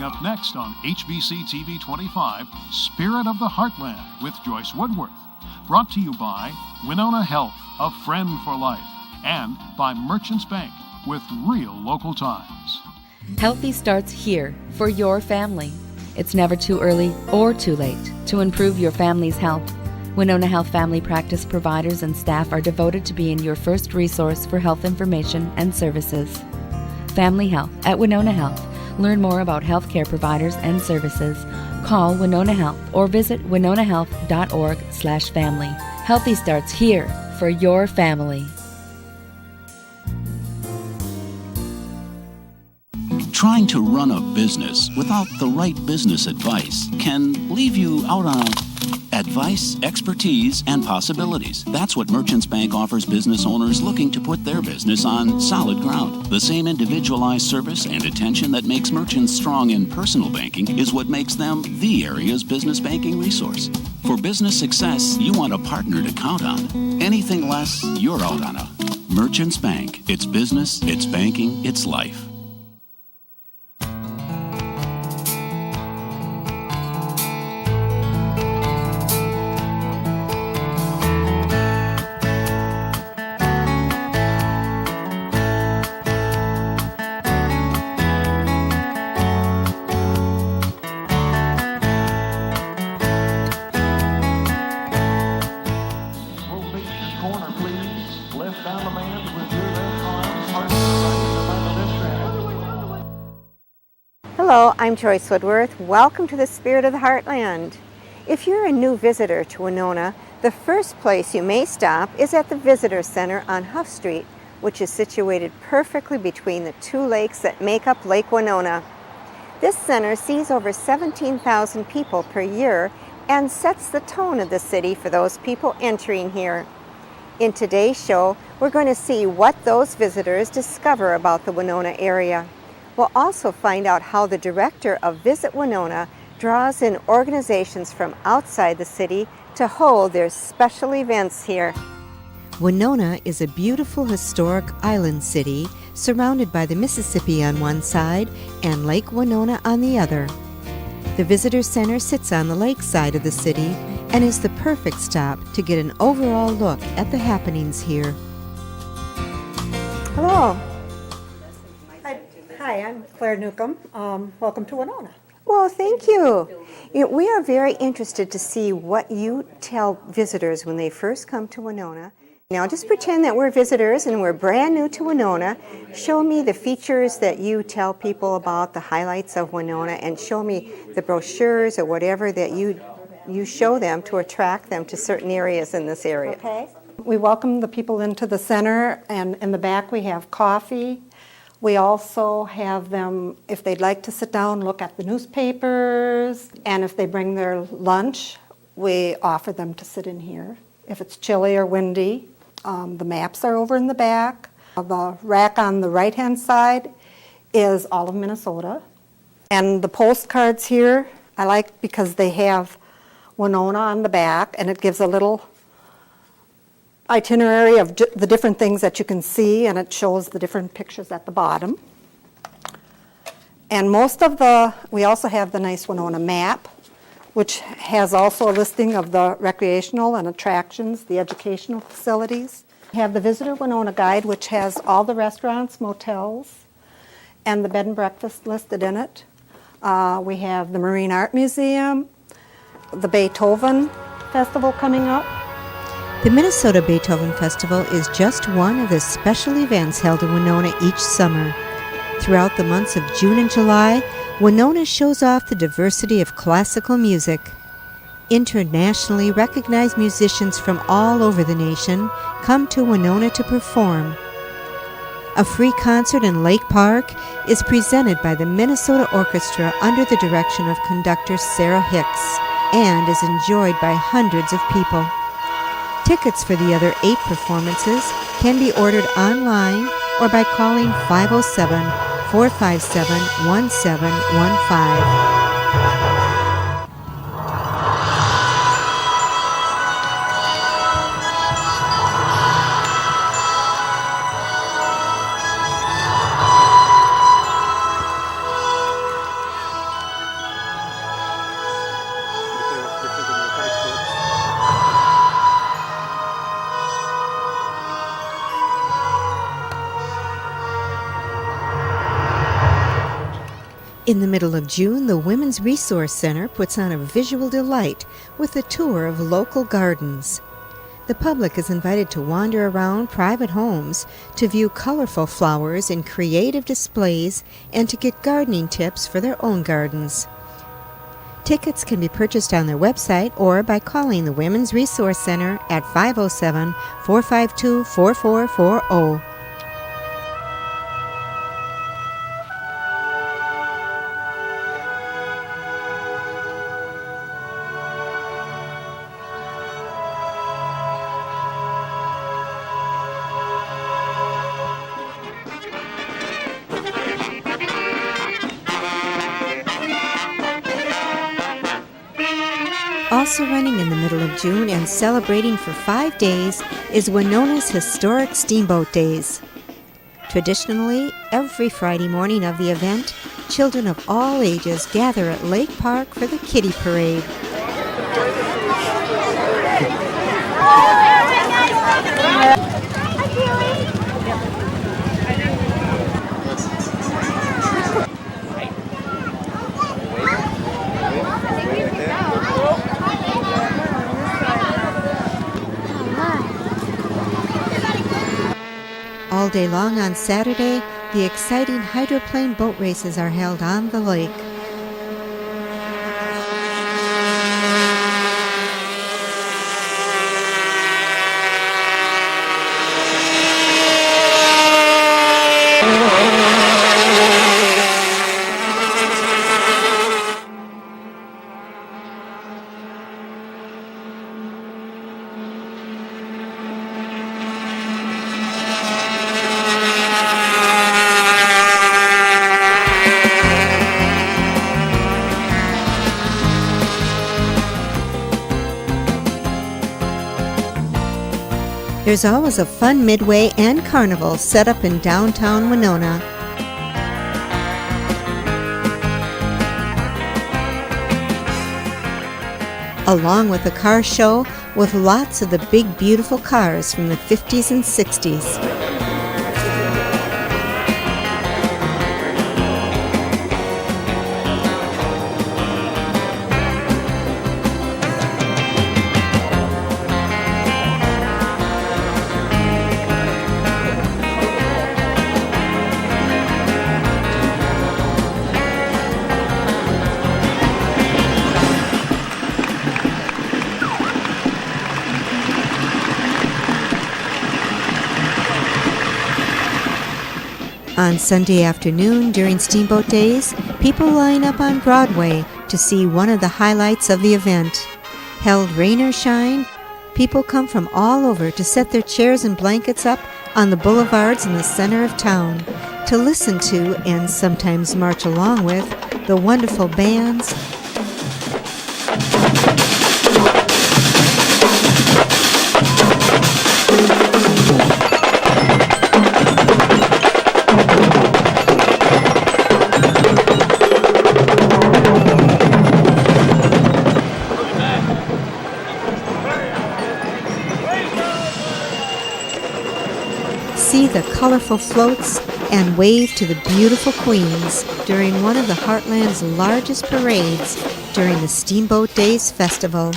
up next on HBC TV 25, Spirit of the Heartland with Joyce Woodworth. Brought to you by Winona Health, a friend for life, and by Merchants Bank with real local times. Healthy starts here for your family. It's never too early or too late to improve your family's health. Winona Health family practice providers and staff are devoted to being your first resource for health information and services. Family Health at Winona Health. Learn more about healthcare providers and services. Call Winona Health or visit winonahealth.org/family. Healthy starts here for your family. Trying to run a business without the right business advice can leave you out on advice, expertise, and possibilities. That's what Merchants Bank offers business owners looking to put their business on solid ground. The same individualized service and attention that makes merchants strong in personal banking is what makes them the area's business banking resource. For business success, you want a partner to count on. Anything less, you're out on a Merchants Bank. It's business, it's banking, it's life. Hello, I'm Joyce Woodworth. Welcome to the Spirit of the Heartland. If you're a new visitor to Winona, the first place you may stop is at the Visitor Center on Huff Street, which is situated perfectly between the two lakes that make up Lake Winona. This center sees over 17,000 people per year and sets the tone of the city for those people entering here. In today's show, we're going to see what those visitors discover about the Winona area. We'll also find out how the director of Visit Winona draws in organizations from outside the city to hold their special events here. Winona is a beautiful historic island city surrounded by the Mississippi on one side and Lake Winona on the other. The Visitor Center sits on the lake side of the city and is the perfect stop to get an overall look at the happenings here. Hello. Hi, I'm Claire Newcomb. Welcome to Winona. Well, thank you. We are very interested to see what you tell visitors when they first come to Winona. Now, just pretend that we're visitors and we're brand new to Winona. Show me the features that you tell people about, the highlights of Winona, and show me the brochures or whatever that you show them to attract them to certain areas in this area. Okay. We welcome the people into the center, and in the back we have coffee. We also have them, if they'd like to sit down, look at the newspapers, and if they bring their lunch, we offer them to sit in here. If it's chilly or windy, the maps are over in the back. The rack on the right-hand side is all of Minnesota. And the postcards here, I like because they have Winona on the back, and it gives a little itinerary of the different things that you can see, and it shows the different pictures at the bottom. And we also have the nice Winona map, which has also a listing of the recreational and attractions, the educational facilities. We have the Visitor Winona Guide, which has all the restaurants, motels, and the bed and breakfast listed in it. We have the Marine Art Museum, the Beethoven Festival coming up. The Minnesota Beethoven Festival is just one of the special events held in Winona each summer. Throughout the months of June and July, Winona shows off the diversity of classical music. Internationally recognized musicians from all over the nation come to Winona to perform. A free concert in Lake Park is presented by the Minnesota Orchestra under the direction of conductor Sarah Hicks and is enjoyed by hundreds of people. Tickets for the other 8 performances can be ordered online or by calling 507-457-1715. In the middle of June, the Women's Resource Center puts on a visual delight with a tour of local gardens. The public is invited to wander around private homes to view colorful flowers in creative displays and to get gardening tips for their own gardens. Tickets can be purchased on their website or by calling the Women's Resource Center at 507-452-4440. Also running in the middle of June and celebrating for 5 days is Winona's Historic Steamboat Days. Traditionally, every Friday morning of the event, children of all ages gather at Lake Park for the Kiddie Parade. All day long on Saturday, the exciting hydroplane boat races are held on the lake. There's always a fun midway and carnival set up in downtown Winona. Along with a car show with lots of the big beautiful cars from the 50s and 60s. On Sunday afternoon during Steamboat Days, people line up on Broadway to see one of the highlights of the event. Held rain or shine, people come from all over to set their chairs and blankets up on the boulevards in the center of town to listen to and sometimes march along with the wonderful bands, see the colorful floats, and wave to the beautiful queens during one of the Heartland's largest parades during the Steamboat Days Festival.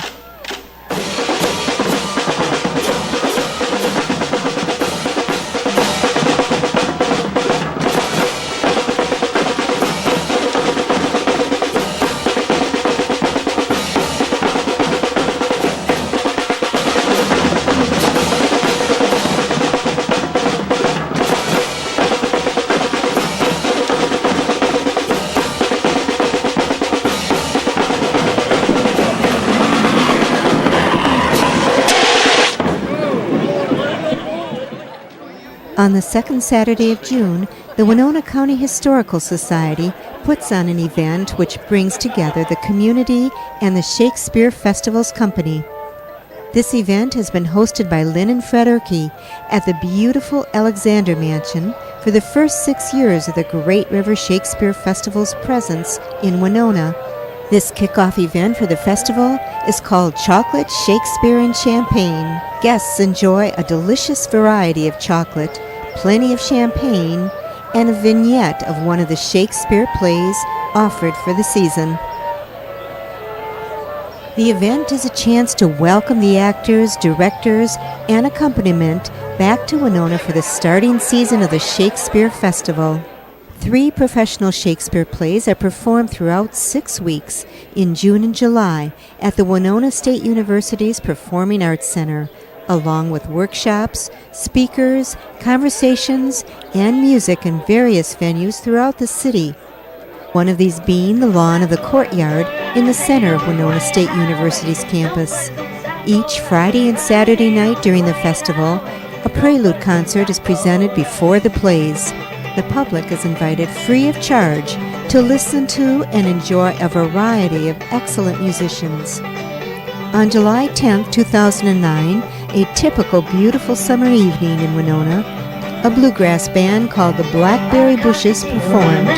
On the second Saturday of June, the Winona County Historical Society puts on an event which brings together the community and the Shakespeare Festivals Company. This event has been hosted by Lynn and Fred Erkey at the beautiful Alexander Mansion for the first 6 years of the Great River Shakespeare Festival's presence in Winona. This kickoff event for the festival is called Chocolate, Shakespeare, and Champagne. Guests enjoy a delicious variety of chocolate, plenty of champagne, and a vignette of one of the Shakespeare plays offered for the season. The event is a chance to welcome the actors, directors, and accompaniment back to Winona for the starting season of the Shakespeare Festival. 3 professional Shakespeare plays are performed throughout 6 weeks in June and July at the Winona State University's Performing Arts Center, along with workshops, speakers, conversations, and music in various venues throughout the city. One of these being the lawn of the courtyard in the center of Winona State University's campus. Each Friday and Saturday night during the festival, a prelude concert is presented before the plays. The public is invited free of charge to listen to and enjoy a variety of excellent musicians. On July 10, 2009, a typical beautiful summer evening in Winona, a bluegrass band called the Blackberry Bushes performed.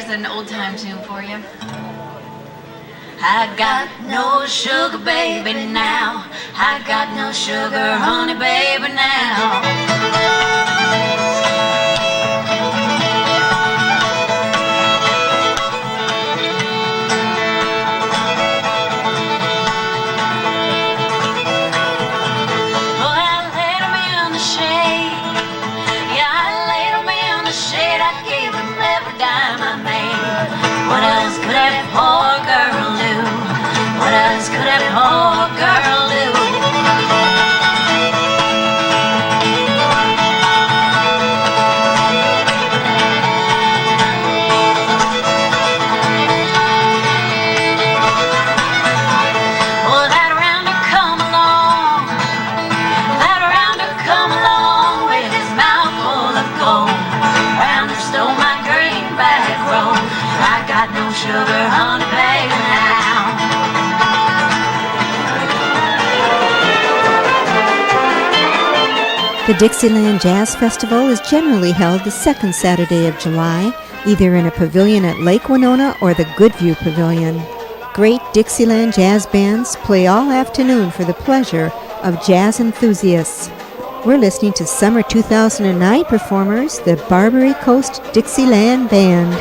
An old-time tune for you. I got no sugar, baby, now. I got no sugar, honey, baby, now. The Dixieland Jazz Festival is generally held the second Saturday of July, either in a pavilion at Lake Winona or the Goodview Pavilion. Great Dixieland jazz bands play all afternoon for the pleasure of jazz enthusiasts. We're listening to summer 2009 performers, the Barbary Coast Dixieland Band.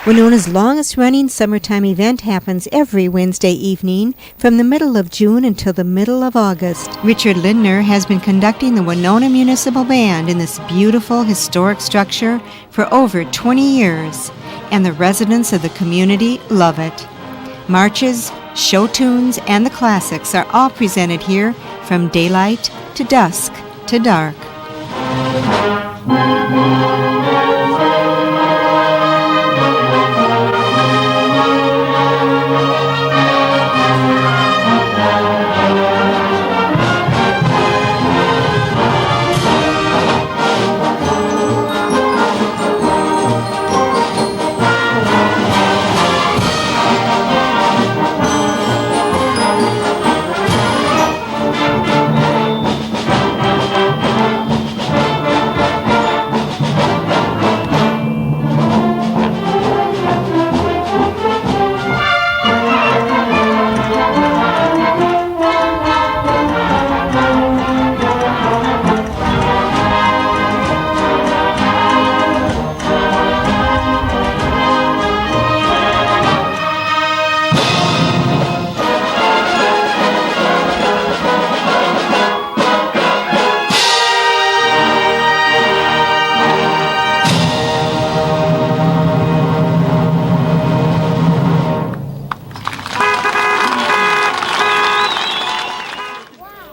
Winona's longest-running summertime event happens every Wednesday evening from the middle of June until the middle of August. Richard Lindner has been conducting the Winona Municipal Band in this beautiful historic structure for over 20 years, and the residents of the community love it. Marches, show tunes, and the classics are all presented here from daylight to dusk to dark.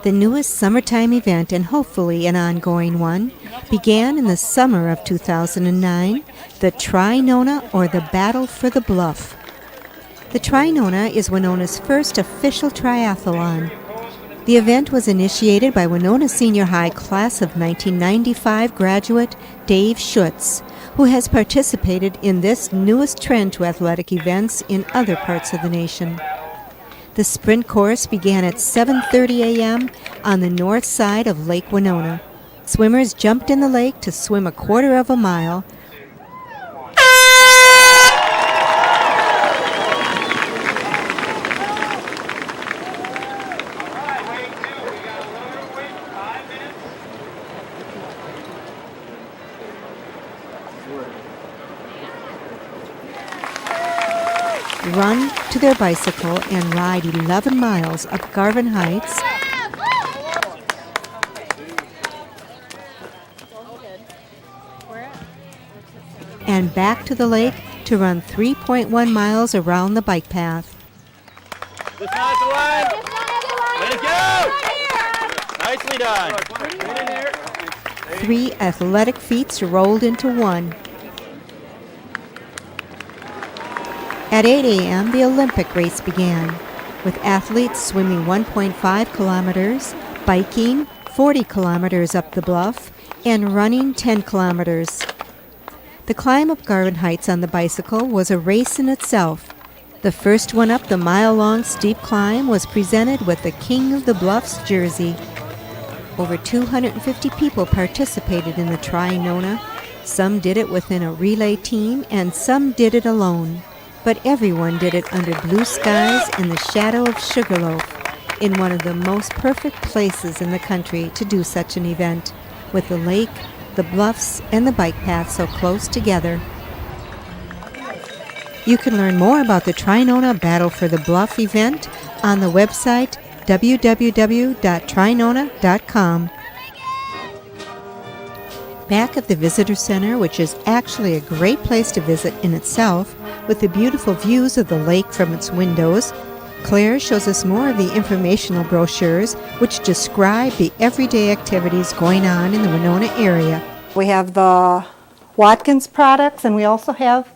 The newest summertime event, and hopefully an ongoing one, began in the summer of 2009, the Tri-Nona, or the Battle for the Bluff. The Tri-Nona is Winona's first official triathlon. The event was initiated by Winona Senior High Class of 1995 graduate Dave Schutz, who has participated in this newest trend to athletic events in other parts of the nation. The sprint course began at 7:30 a.m. on the north side of Lake Winona. Swimmers jumped in the lake to swim a quarter of a mile. Run to their bicycle and ride 11 miles up Garvin Heights and back to the lake to run 3.1 miles around the bike path. This one's the line. Way to go! Nicely done. 3 athletic feats rolled into one. At 8 a.m., the Olympic race began, with athletes swimming 1.5 kilometers, biking 40 kilometers up the bluff, and running 10 kilometers. The climb up Garvin Heights on the bicycle was a race in itself. The first one up the mile-long steep climb was presented with the King of the Bluffs jersey. Over 250 people participated in the Tri-Nona. Some did it within a relay team, and some did it alone. But everyone did it under blue skies in the shadow of Sugarloaf, in one of the most perfect places in the country to do such an event, with the lake, the bluffs, and the bike path so close together. You can learn more about the Tri-Nona Battle for the Bluff event on the website www.trinona.com. Back at the Visitor Center, which is actually a great place to visit in itself, with the beautiful views of the lake from its windows, Claire shows us more of the informational brochures which describe the everyday activities going on in the Winona area. We have the Watkins products, and we also have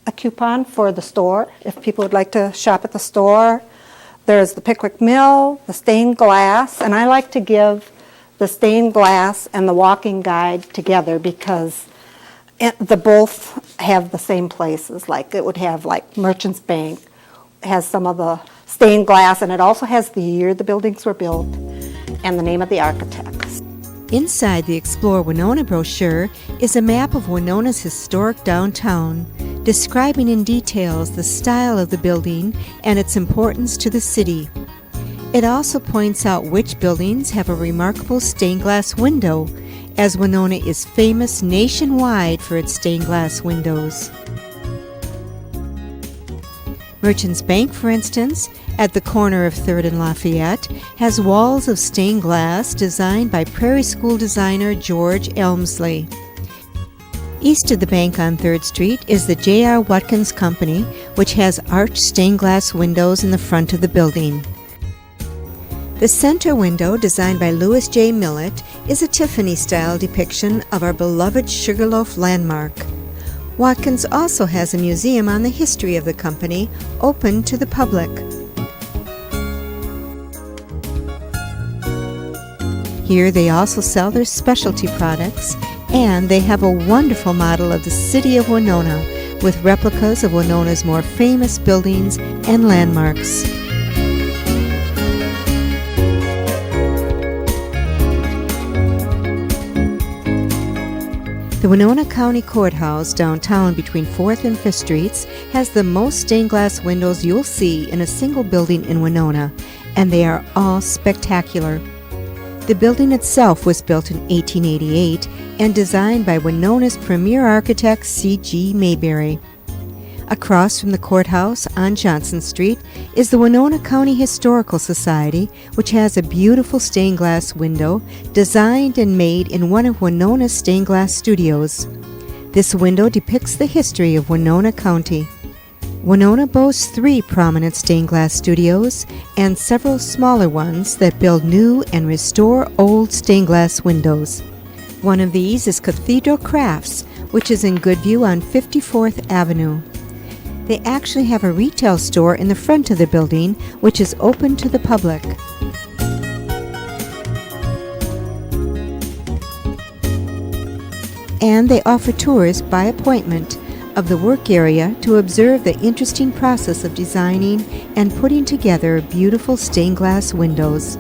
a coupon for the store if people would like to shop at the store. There's the Pickwick Mill, the stained glass, and I like to give the stained glass and the walking guide together because the both have the same places. Like it would have like Merchants Bank has some of the stained glass, and it also has the year the buildings were built and the name of the architects. Inside the Explore Winona brochure is a map of Winona's historic downtown, describing in details the style of the building and its importance to the city. It also points out which buildings have a remarkable stained glass window, as Winona is famous nationwide for its stained glass windows. Merchants Bank, for instance, at the corner of 3rd and Lafayette, has walls of stained glass designed by Prairie School designer George Elmsley. East of the bank on 3rd Street is the J.R. Watkins Company, which has arched stained glass windows in the front of the building. The center window, designed by Louis J. Millett, is a Tiffany-style depiction of our beloved Sugarloaf landmark. Watkins also has a museum on the history of the company, open to the public. Here they also sell their specialty products, and they have a wonderful model of the city of Winona, with replicas of Winona's more famous buildings and landmarks. The Winona County Courthouse downtown between 4th and 5th Streets has the most stained glass windows you'll see in a single building in Winona, and they are all spectacular. The building itself was built in 1888 and designed by Winona's premier architect C.G. Mayberry. Across from the courthouse on Johnson Street is the Winona County Historical Society, which has a beautiful stained glass window designed and made in one of Winona's stained glass studios. This window depicts the history of Winona County. Winona boasts 3 prominent stained glass studios and several smaller ones that build new and restore old stained glass windows. One of these is Cathedral Crafts, which is in good view on 54th Avenue. They actually have a retail store in the front of the building, which is open to the public. And they offer tours by appointment of the work area to observe the interesting process of designing and putting together beautiful stained glass windows.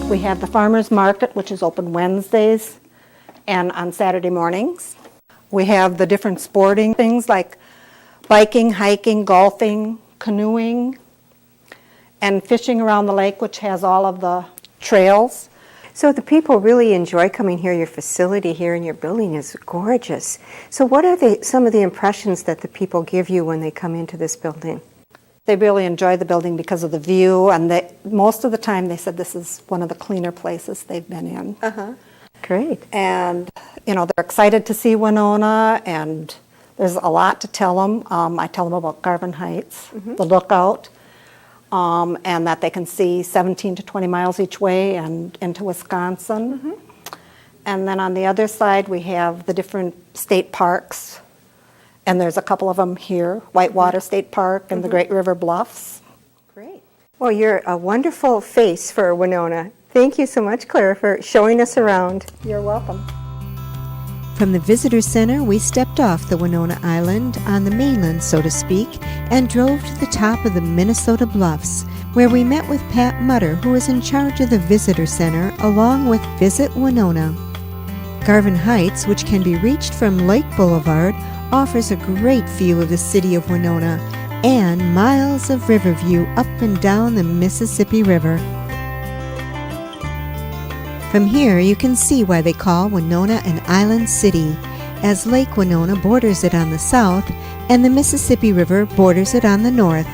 We have the farmers market, which is open Wednesdays and on Saturday mornings. We have the different sporting things like biking, hiking, golfing, canoeing, and fishing around the lake, which has all of the trails. So the people really enjoy coming here. Your facility here and your building is gorgeous. So what are some of the impressions that the people give you when they come into this building? They really enjoy the building because of the view, and most of the time they said this is one of the cleaner places they've been in. Great. And, they're excited to see Winona, and there's a lot to tell them. I tell them about Garvin Heights, the lookout, and that they can see 17 to 20 miles each way and into Wisconsin. And then on the other side, we have the different state parks. And there's a couple of them here, Whitewater State Park and the Great River Bluffs. Great. Well, you're a wonderful face for Winona. Thank you so much, Claire, for showing us around. You're welcome. From the Visitor Center, we stepped off the Winona Island on the mainland, so to speak, and drove to the top of the Minnesota Bluffs, where we met with Pat Mutter, who is in charge of the Visitor Center, along with Visit Winona. Garvin Heights, which can be reached from Lake Boulevard, offers a great view of the city of Winona and miles of river view up and down the Mississippi River. From here, you can see why they call Winona an island city, as Lake Winona borders it on the south and the Mississippi River borders it on the north.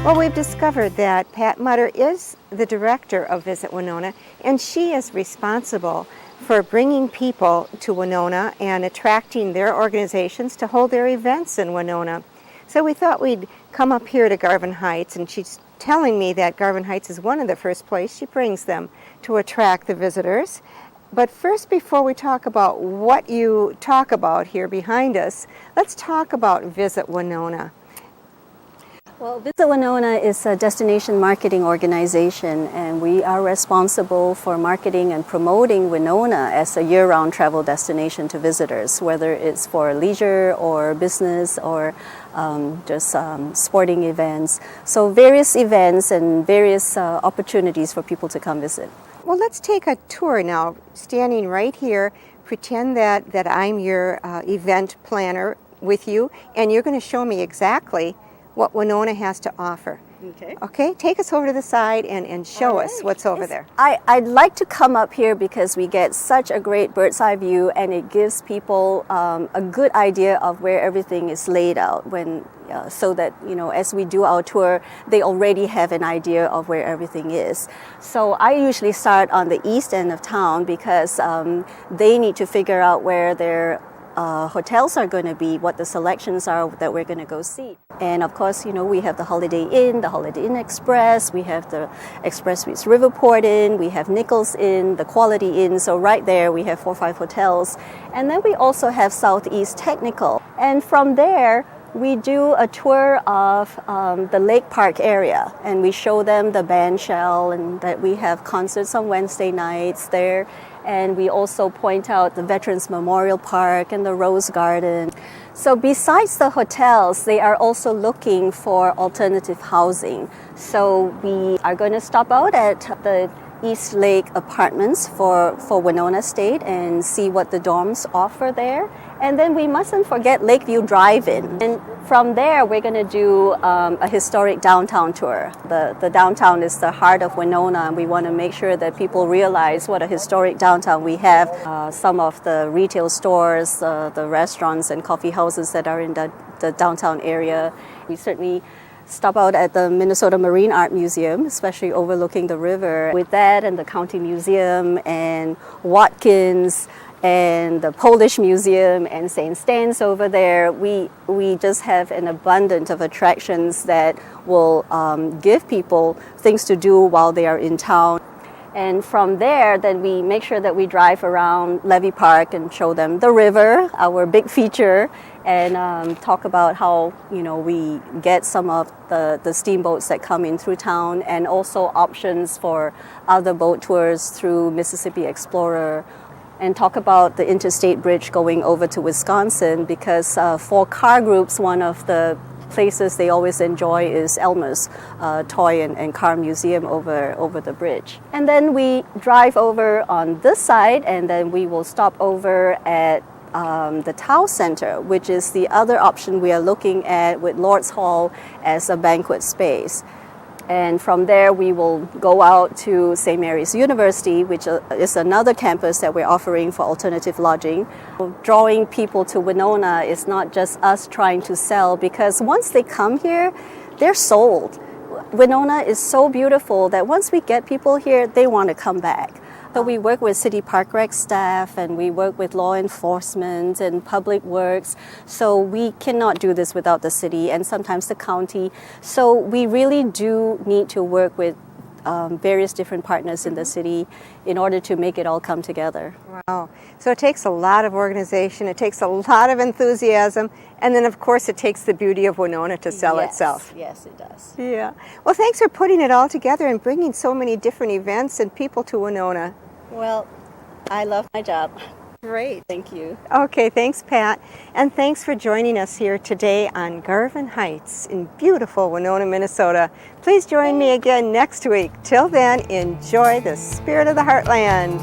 Well, we've discovered that Pat Mutter is the director of Visit Winona, and she is responsible for bringing people to Winona and attracting their organizations to hold their events in Winona. So we thought we'd come up here to Garvin Heights, and she's telling me that Garvin Heights is one of the first places she brings them to attract the visitors. But first, before we talk about what you talk about here behind us, let's talk about Visit Winona. Well, Visit Winona is a destination marketing organization, and we are responsible for marketing and promoting Winona as a year-round travel destination to visitors, whether it's for leisure or business or just sporting events. So various events and various opportunities for people to come visit. Well, let's take a tour now. Standing right here, pretend that I'm your event planner with you, and you're going to show me exactly what Winona has to offer. Okay, take us over to the side and show us what's over there. I'd like to come up here because we get such a great bird's eye view, and it gives people a good idea of where everything is laid out so that, as we do our tour, they already have an idea of where everything is. So I usually start on the east end of town because they need to figure out where their hotels are going to be, what the selections are that we're going to go see. And of course, we have the Holiday Inn, the Holiday Inn Express, we have the Express Suites Riverport Inn, we have Nichols Inn, the Quality Inn, so right there we have 4 or 5 hotels. And then we also have Southeast Technical. And from there, We do a tour of the Lake Park area, and we show them the band shell and that we have concerts on Wednesday nights there. And we also point out the Veterans Memorial Park and the Rose Garden. So besides the hotels, they are also looking for alternative housing. So we are going to stop out at the East Lake Apartments for Winona State and see what the dorms offer there. And then we mustn't forget Lakeview Drive-In. And from there, we're going to do a historic downtown tour. The downtown is the heart of Winona, and we want to make sure that people realize what a historic downtown we have. Some of the retail stores, the restaurants and coffee houses that are in the downtown area. We certainly stop out at the Minnesota Marine Art Museum, especially overlooking the river. With that and the County Museum and Watkins and the Polish Museum and St. Stan's over there, we just have an abundance of attractions that will give people things to do while they are in town. And from there, then we make sure that we drive around Levy Park and show them the river, our big feature, and talk about how we get some of the steamboats that come in through town, and also options for other boat tours through Mississippi Explorer, and talk about the interstate bridge going over to Wisconsin, because for car groups, one of the places they always enjoy is Elmer's Toy and Car Museum over the bridge. And then we drive over on this side, and then we will stop over at the Town Center, which is the other option we are looking at with Lord's Hall as a banquet space. And from there, we will go out to St. Mary's University, which is another campus that we're offering for alternative lodging. Drawing people to Winona is not just us trying to sell, because once they come here, they're sold. Winona is so beautiful that once we get people here, they want to come back. So we work with City Park Rec staff, and we work with law enforcement and public works. So we cannot do this without the city and sometimes the county. So we really do need to work with various different partners in the city in order to make it all come together. Wow. So it takes a lot of organization, it takes a lot of enthusiasm, and then of course it takes the beauty of Winona to sell itself. Yes, it does. Yeah. Well, thanks for putting it all together and bringing so many different events and people to Winona. Well, I love my job. Great. Thank you. Okay, thanks, Pat. And thanks for joining us here today on Garvin Heights in beautiful Winona, Minnesota. Please join me again next week. Till then, enjoy the spirit of the Heartland.